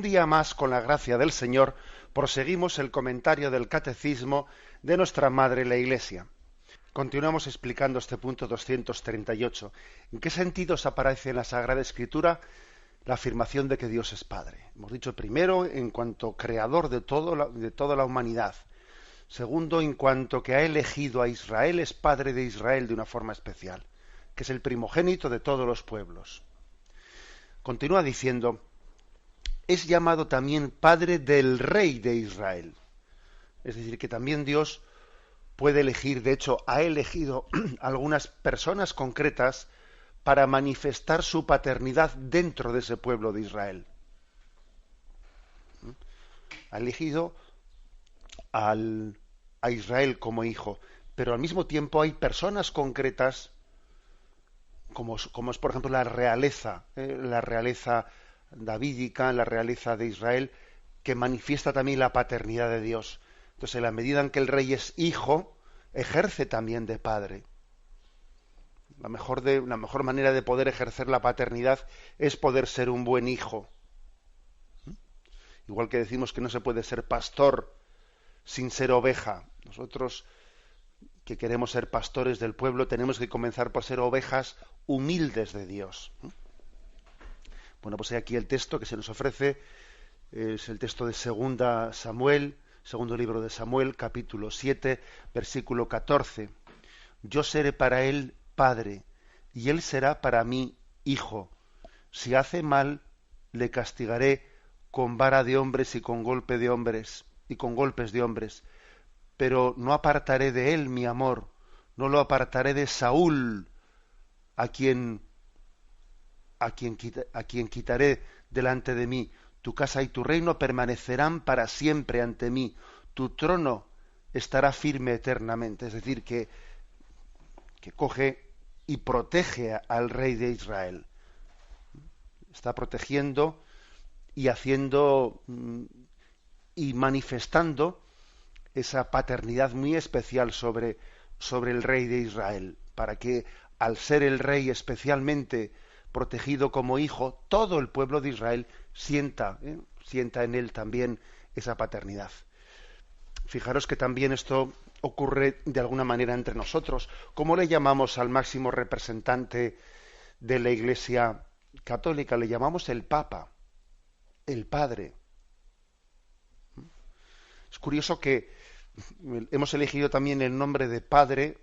día más, con la gracia del Señor, proseguimos el comentario del Catecismo de nuestra Madre la Iglesia. Continuamos explicando este punto 238. ¿En qué sentidos aparece en la Sagrada Escritura la afirmación de que Dios es Padre? Hemos dicho primero en cuanto creador de toda la humanidad. Segundo, en cuanto que ha elegido a Israel, es Padre de Israel de una forma especial, que es el primogénito de todos los pueblos. Continúa diciendo, es llamado también Padre del Rey de Israel. Es decir, que también Dios puede elegir, de hecho, ha elegido algunas personas concretas para manifestar su paternidad dentro de ese pueblo de Israel. Ha elegido a Israel como hijo, pero al mismo tiempo hay personas concretas, como es por ejemplo la realeza davídica, la realeza de Israel, que manifiesta también la paternidad de Dios. Entonces, en la medida en que el rey es hijo, ejerce también de padre. La mejor manera de poder ejercer la paternidad es poder ser un buen hijo. Igual que decimos que no se puede ser pastor sin ser oveja. Nosotros, que queremos ser pastores del pueblo, tenemos que comenzar por ser ovejas humildes de Dios. Bueno, pues aquí el texto que se nos ofrece es el texto de segundo libro de Samuel, capítulo 7, versículo 14. Yo seré para él padre, y él será para mí hijo. Si hace mal, le castigaré con vara de hombres y con golpes de hombres, pero no apartaré de él mi amor, no lo apartaré de Saúl, a quien quitaré delante de mí. Tu casa y tu reino permanecerán para siempre ante mí. Tu trono estará firme eternamente. Es decir, que coge y protege al rey de Israel. Está protegiendo y haciendo y manifestando esa paternidad muy especial sobre el rey de Israel, para que al ser el rey especialmente protegido como hijo, todo el pueblo de Israel sienta en él también esa paternidad. Fijaros que también esto ocurre de alguna manera entre nosotros. ¿Cómo le llamamos al máximo representante de la Iglesia católica? Le llamamos el Papa, el Padre. Es curioso que hemos elegido también el nombre de Padre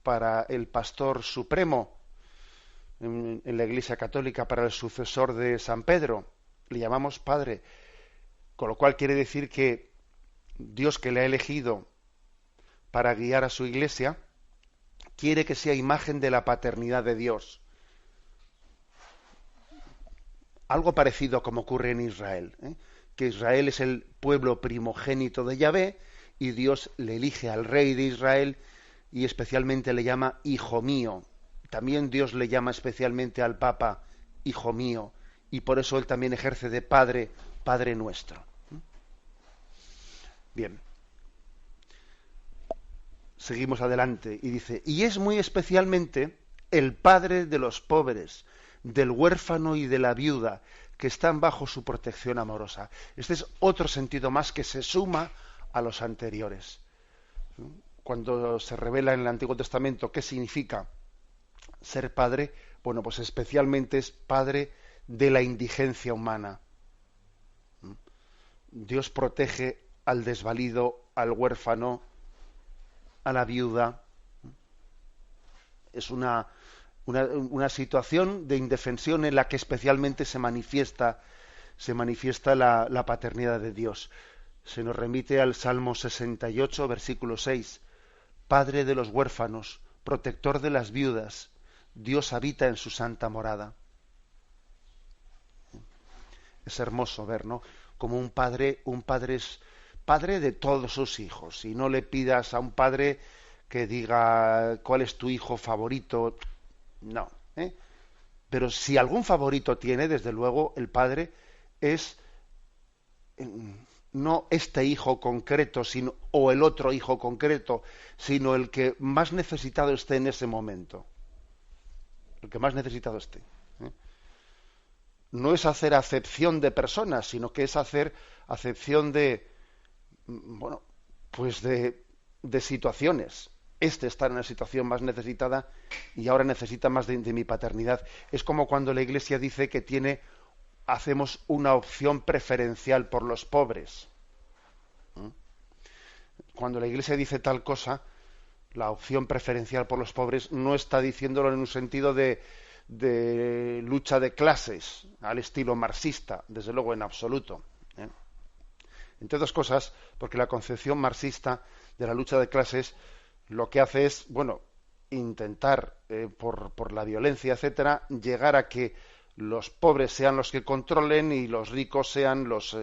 para el Pastor Supremo en la Iglesia católica, para el sucesor de San Pedro. Le llamamos Padre, con lo cual quiere decir que Dios, que le ha elegido para guiar a su Iglesia, quiere que sea imagen de la paternidad de Dios. Algo parecido como ocurre en Israel, que Israel es el pueblo primogénito de Yahvé y Dios le elige al rey de Israel y especialmente le llama hijo mío. También Dios le llama especialmente al Papa hijo mío, y por eso él también ejerce de padre, Padre nuestro. Bien. Seguimos adelante y dice, y es muy especialmente el padre de los pobres, del huérfano y de la viuda, que están bajo su protección amorosa. Este es otro sentido más que se suma a los anteriores. Cuando se revela en el Antiguo Testamento qué significa ser padre, bueno, pues especialmente es padre de la indigencia humana. Dios protege al desvalido, al huérfano, a la viuda. Es una situación de indefensión en la que especialmente se manifiesta la paternidad de Dios. Se nos remite al Salmo 68, versículo 6. Padre de los huérfanos, protector de las viudas, Dios habita en su santa morada. Es hermoso ver, ¿no?, como un padre es padre de todos sus hijos. Y no le pidas a un padre que diga cuál es tu hijo favorito. No. Pero si algún favorito tiene, desde luego, el padre es no este hijo concreto o el otro hijo concreto, sino el que más necesitado esté en ese momento. El que más necesitado esté. no es hacer acepción de personas, sino que es hacer acepción de, bueno, pues de situaciones. Este está en una situación más necesitada y ahora necesita más de mi paternidad. Es como cuando la Iglesia dice que hacemos una opción preferencial por los pobres. ¿Mm? Cuando la Iglesia dice tal cosa, la opción preferencial por los pobres, no está diciéndolo en un sentido de lucha de clases al estilo marxista, desde luego en absoluto. ¿Eh? Entre otras cosas, porque la concepción marxista de la lucha de clases lo que hace es, bueno, intentar por la violencia, etcétera, llegar a que los pobres sean los que controlen y los ricos sean los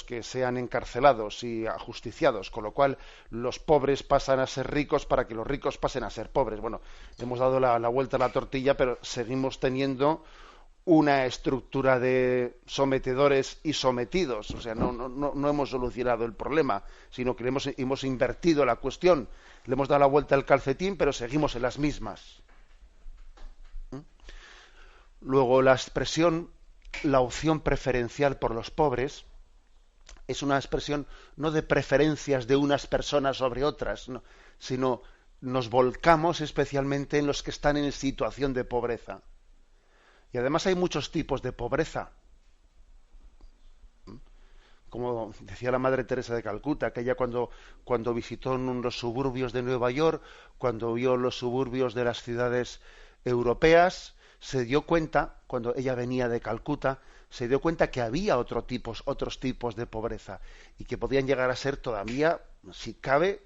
que sean encarcelados y ajusticiados, con lo cual los pobres pasan a ser ricos para que los ricos pasen a ser pobres. Bueno, hemos dado la vuelta a la tortilla, pero seguimos teniendo una estructura de sometedores y sometidos. O sea, no hemos solucionado el problema, sino que hemos invertido la cuestión. Le hemos dado la vuelta al calcetín, pero seguimos en las mismas. ¿Mm? Luego, la expresión, la opción preferencial por los pobres, es una expresión no de preferencias de unas personas sobre otras, no, sino nos volcamos especialmente en los que están en situación de pobreza. Y además hay muchos tipos de pobreza. Como decía la Madre Teresa de Calcuta, que ella cuando visitó los suburbios de Nueva York, cuando vio los suburbios de las ciudades europeas, se dio cuenta, cuando ella venía de Calcuta, se dio cuenta que había otros tipos de pobreza y que podían llegar a ser todavía, si cabe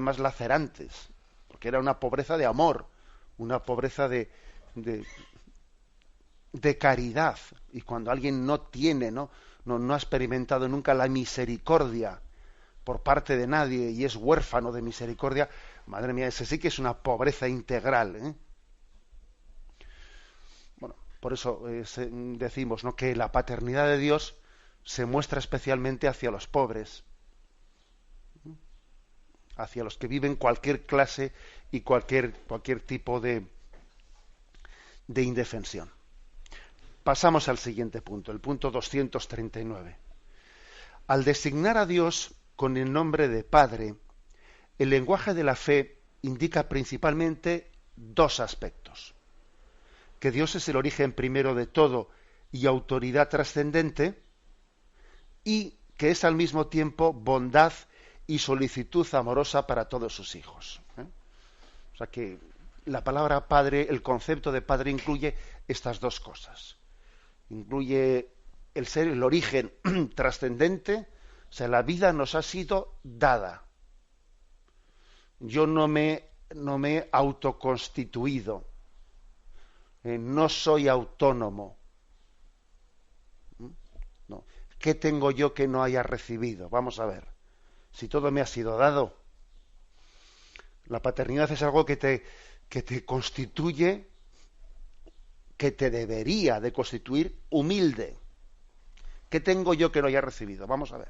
más lacerantes, porque era una pobreza de amor, una pobreza de caridad. Y cuando alguien no tiene, no ha experimentado nunca la misericordia por parte de nadie y es huérfano de misericordia, madre mía, ese sí que es una pobreza integral, ¿eh? Bueno, por eso decimos, ¿no?, que la paternidad de Dios se muestra especialmente hacia los pobres, hacia los que viven cualquier clase y cualquier tipo de indefensión. Pasamos al siguiente punto, el punto 239. Al designar a Dios con el nombre de Padre, el lenguaje de la fe indica principalmente dos aspectos: que Dios es el origen primero de todo y autoridad trascendente, y que es al mismo tiempo bondad y solicitud amorosa para todos sus hijos. O sea que la palabra Padre, el concepto de Padre incluye estas dos cosas. Incluye el ser, el origen trascendente, o sea, la vida nos ha sido dada. Yo no me he autoconstituido, no soy autónomo. No. ¿Qué tengo yo que no haya recibido? Vamos a ver. Si todo me ha sido dado. La paternidad es algo que te constituye, que te debería de constituir humilde. ¿Qué tengo yo que no haya recibido? Vamos a ver.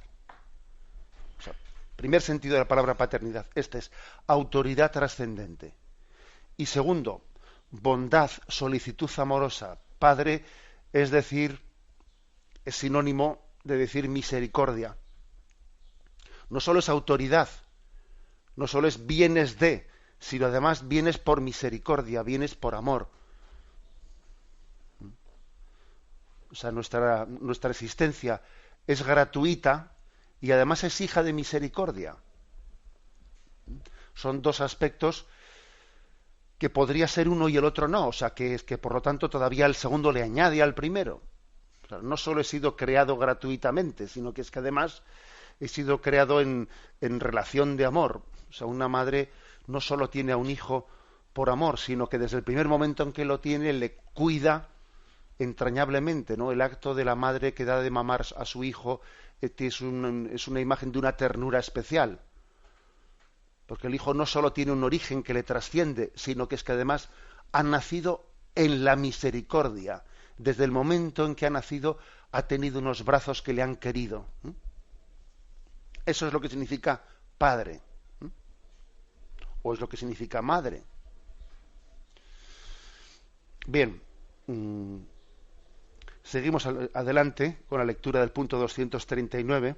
O sea, primer sentido de la palabra paternidad. Este es autoridad trascendente. Y segundo, bondad, solicitud amorosa. Padre es sinónimo de decir misericordia. No solo es autoridad, no solo es bienes de, sino además vienes por misericordia, vienes por amor. O sea, nuestra existencia es gratuita y además es hija de misericordia. Son dos aspectos que podría ser uno y el otro no. O sea, que por lo tanto todavía el segundo le añade al primero. O sea, no solo he sido creado gratuitamente, sino que es que además he sido creado en relación de amor. O sea, una madre no solo tiene a un hijo por amor, sino que desde el primer momento en que lo tiene le cuida entrañablemente, ¿no? El acto de la madre que da de mamar a su hijo es una imagen de una ternura especial, porque el hijo no solo tiene un origen que le trasciende, sino que es que además ha nacido en la misericordia. Desde el momento en que ha nacido ha tenido unos brazos que le han querido. Eso es lo que significa padre, o es lo que significa madre. Bien, Seguimos adelante con la lectura del punto 239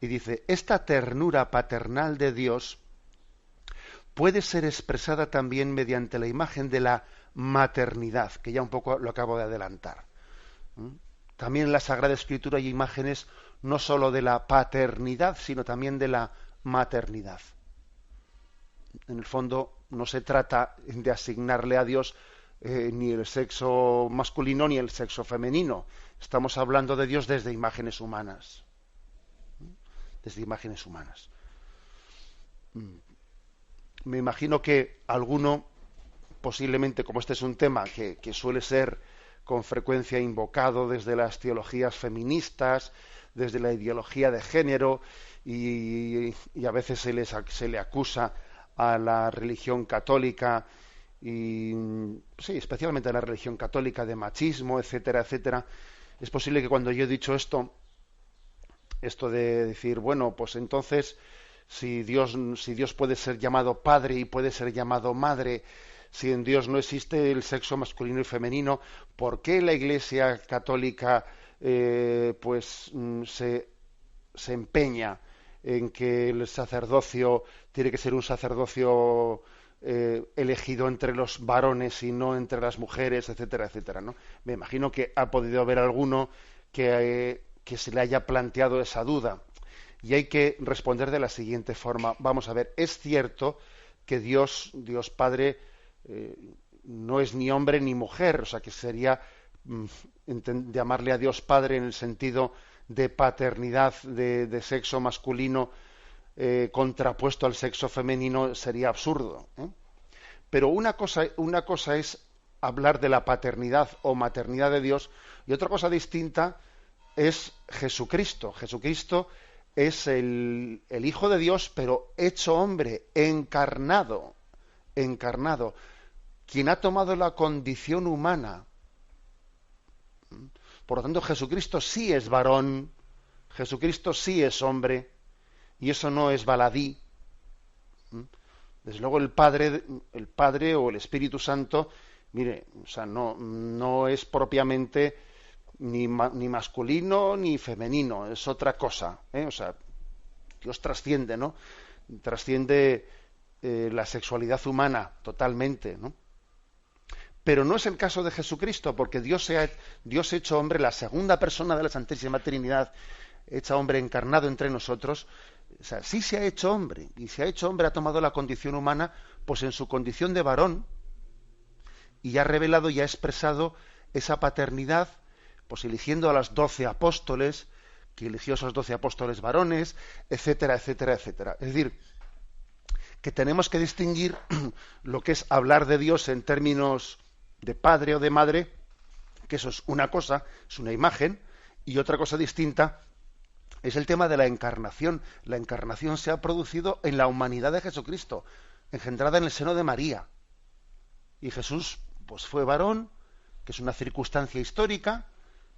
y dice: esta ternura paternal de Dios puede ser expresada también mediante la imagen de la maternidad, que ya un poco lo acabo de adelantar. También en la Sagrada Escritura hay imágenes no sólo de la paternidad, sino también de la maternidad. En el fondo no se trata de asignarle a Dios ni el sexo masculino ni el sexo femenino. Estamos hablando de Dios desde imágenes humanas. Desde imágenes humanas. Me imagino que alguno, posiblemente, como este es un tema que suele ser con frecuencia invocado desde las teologías feministas, desde la ideología de género, y a veces se le acusa a la religión católica, y sí, especialmente a la religión católica, de machismo, etcétera, etcétera. Es posible que cuando yo he dicho esto de decir, bueno, pues entonces, si Dios puede ser llamado padre y puede ser llamado madre, si en Dios no existe el sexo masculino y femenino, ¿por qué la Iglesia católica se empeña en que el sacerdocio tiene que ser un sacerdocio elegido entre los varones y no entre las mujeres, etcétera, etcétera, ¿no? Me imagino que ha podido haber alguno que se le haya planteado esa duda. Y hay que responder de la siguiente forma. Vamos a ver, es cierto que Dios Padre, no es ni hombre ni mujer, o sea que sería llamarle a Dios Padre en el sentido de paternidad de sexo masculino contrapuesto al sexo femenino sería absurdo, ¿eh? Pero una cosa es hablar de la paternidad o maternidad de Dios, y otra cosa distinta es Jesucristo. Jesucristo es el Hijo de Dios, pero hecho hombre, encarnado, quien ha tomado la condición humana. Por lo tanto, Jesucristo sí es varón, Jesucristo sí es hombre, y eso no es baladí. Desde luego el Padre o el Espíritu Santo, mire, o sea, no es propiamente ni masculino ni femenino, es otra cosa, ¿eh? O sea, Dios trasciende, ¿no? Trasciende la sexualidad humana totalmente, ¿no? Pero no es el caso de Jesucristo, porque Dios hecho hombre, la segunda persona de la Santísima Trinidad, hecha hombre encarnado entre nosotros, o sea, sí se ha hecho hombre, y se ha hecho hombre, ha tomado la condición humana, pues en su condición de varón, y ha revelado y ha expresado esa paternidad, pues eligiendo a los 12 apóstoles, que eligió a esos 12 apóstoles varones, etcétera, etcétera, etcétera. Es decir, que tenemos que distinguir lo que es hablar de Dios en términos de padre o de madre, que eso es una cosa, es una imagen, y otra cosa distinta es el tema de la encarnación. La encarnación se ha producido en la humanidad de Jesucristo, engendrada en el seno de María. Y Jesús, pues fue varón, que es una circunstancia histórica,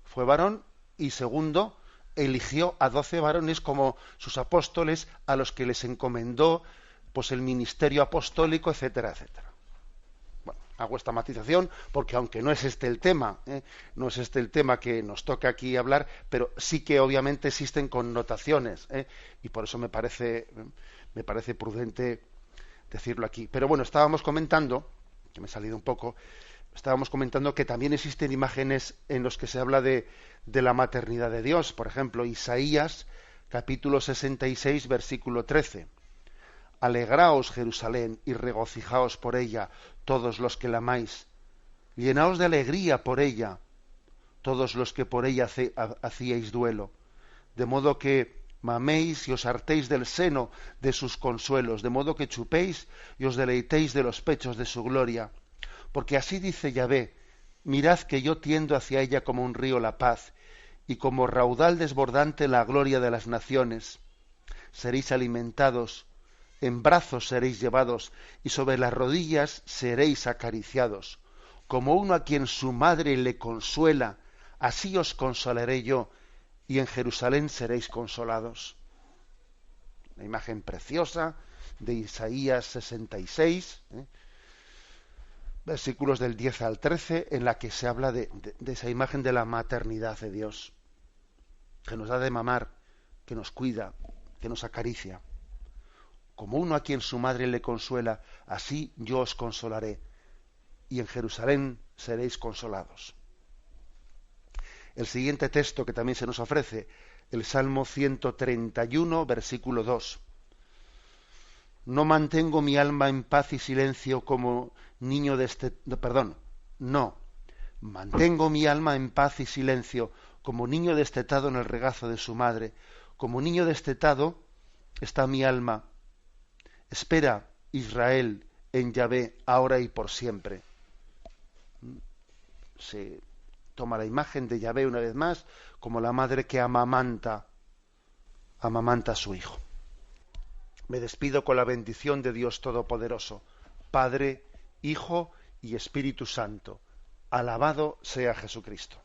fue varón, y segundo, eligió a 12 varones como sus apóstoles, a los que les encomendó pues el ministerio apostólico, etcétera, etcétera. Bueno, hago esta matización porque aunque no es este el tema, no es este el tema que nos toca aquí hablar, pero sí que obviamente existen connotaciones, y por eso me parece prudente decirlo aquí. Pero bueno, estábamos comentando, que me he salido un poco, estábamos comentando que también existen imágenes en los que se habla de la maternidad de Dios. Por ejemplo, Isaías, capítulo 66, versículo 13. Alegraos, Jerusalén, y regocijaos por ella, todos los que la amáis. Llenaos de alegría por ella, todos los que por ella hacíais duelo. De modo que maméis y os hartéis del seno de sus consuelos, de modo que chupéis y os deleitéis de los pechos de su gloria. Porque así dice Yahvé: mirad que yo tiendo hacia ella como un río la paz, y como raudal desbordante la gloria de las naciones. Seréis alimentados, en brazos seréis llevados, y sobre las rodillas seréis acariciados. Como uno a quien su madre le consuela, así os consolaré yo, y en Jerusalén seréis consolados. Una imagen preciosa de Isaías 66, versículos del 10 al 13, en la que se habla de esa imagen de la maternidad de Dios, que nos da de mamar, que nos cuida, que nos acaricia. Como uno a quien su madre le consuela, así yo os consolaré, y en Jerusalén seréis consolados. El siguiente texto que también se nos ofrece, el Salmo 131, versículo 2. No mantengo mi alma en paz y silencio como niño no. Mantengo mi alma en paz y silencio como niño destetado en el regazo de su madre. Como niño destetado está mi alma. Espera, Israel, en Yahvé, ahora y por siempre. Se toma la imagen de Yahvé una vez más como la madre que amamanta a su hijo. Me despido con la bendición de Dios Todopoderoso, Padre, Hijo y Espíritu Santo. Alabado sea Jesucristo.